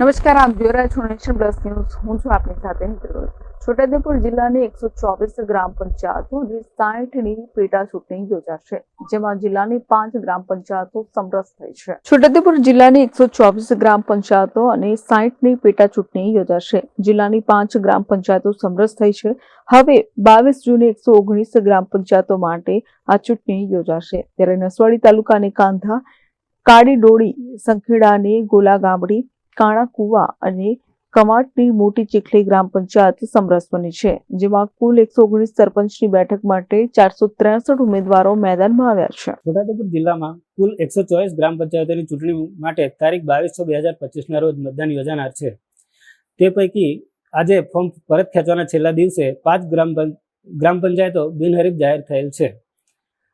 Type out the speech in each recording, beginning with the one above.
નમસ્કાર, આપ જોઈ રહ્યા છો નેશન પ્લસ ન્યૂઝ. હું છું આપની સાથે હિતલ. છોટાઉદેપુર જિલ્લાની 124 ગ્રામ પંચાયતો અને 60ની પેટા ચૂંટણી યોજાશે, જેમાં જિલ્લાની 5 ગ્રામ પંચાયતો સમરસ થઈ છે. છોટાઉદેપુર જિલ્લાની 124 ગ્રામ પંચાયતો અને 60ની પેટા ચૂંટણી યોજાશે. જિલ્લાની 5 ગ્રામ પંચાયતો સમરસ થઈ છે. હવે 22 જૂને 119 ગ્રામ પંચાયતો માટે આ ચૂંટણી યોજાશે. ત્યારે નસવાડી તાલુકાની કાંધા, કાડીડોળી, સંખેડાની ગોલા ગામડી, કાણાકુવા અને કમાટની મોટી ચીખલી ગ્રામ પંચાયત સમરસ બની છે, જેમાં કુલ 119 સરપંચની બેઠક માટે 463 ઉમેદવારો મેદાનમાં આવ્યા છે. છોટાઉદેપુર જિલ્લામાં કુલ 124 ગ્રામ પંચાયતોની ચૂંટણી માટે તારીખ 22/6/2025 રોજ મતદાન યોજાનાર છે. તે પૈકી આજે ફોર્મ પરત ખેંચવાના છેલ્લા દિવસે 5 ગ્રામ પંચાયતો બિનહરીફ જાહેર થયેલ છે,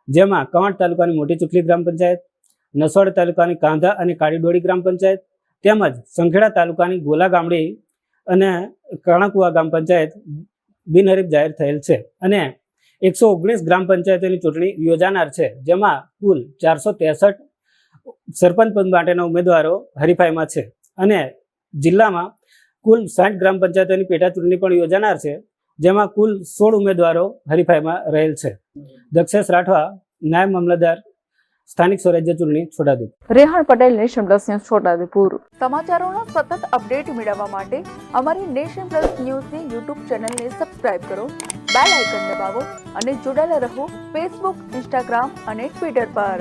જેમાં કવાંટ તાલુકાની મોટી ચીખલી ગ્રામ પંચાયત, નસવાડી તાલુકાની કાંધા અને કાડીડોળી ગ્રામ પંચાયત તેમજ સંખેડા તાલુકાની ગોલા ગામડી અને કાણાકુવા ગ્રામ પંચાયત બિનહરીફ જાહેર થયેલ છે અને 119 ગ્રામ પંચાયતોની ચૂંટણી યોજાનાર છે, જેમાં કુલ 463 સરપંચ પદ માટેના ઉમેદવારો હરીફાઈમાં છે અને જિલ્લામાં કુલ 60 ગ્રામ પંચાયતોની પેટા ચૂંટણી પણ યોજાનાર છે, જેમાં કુલ 16 ઉમેદવારો હરીફાઈમાં રહેલ છે. દક્ષેશ રાઠવા, નાયબ મામલતદાર, સ્થાનિક સ્વરાજ્ય ચૂંટણી, Chhota Udepur. Rehan Patel, nation plus news, Chhota Udepur. સમાચારોના સતત અપડેટ મેળવવા માટે અમારી નેશન પ્લસ ન્યૂઝની યુટ્યુબ ચેનલને સબસ્ક્રાઇબ કરો, બેલ આઇકન દબાવો અને જોડાયેલા રહો ફેસબુક, ઇન્સ્ટાગ્રામ અને ટ્વિટર પર.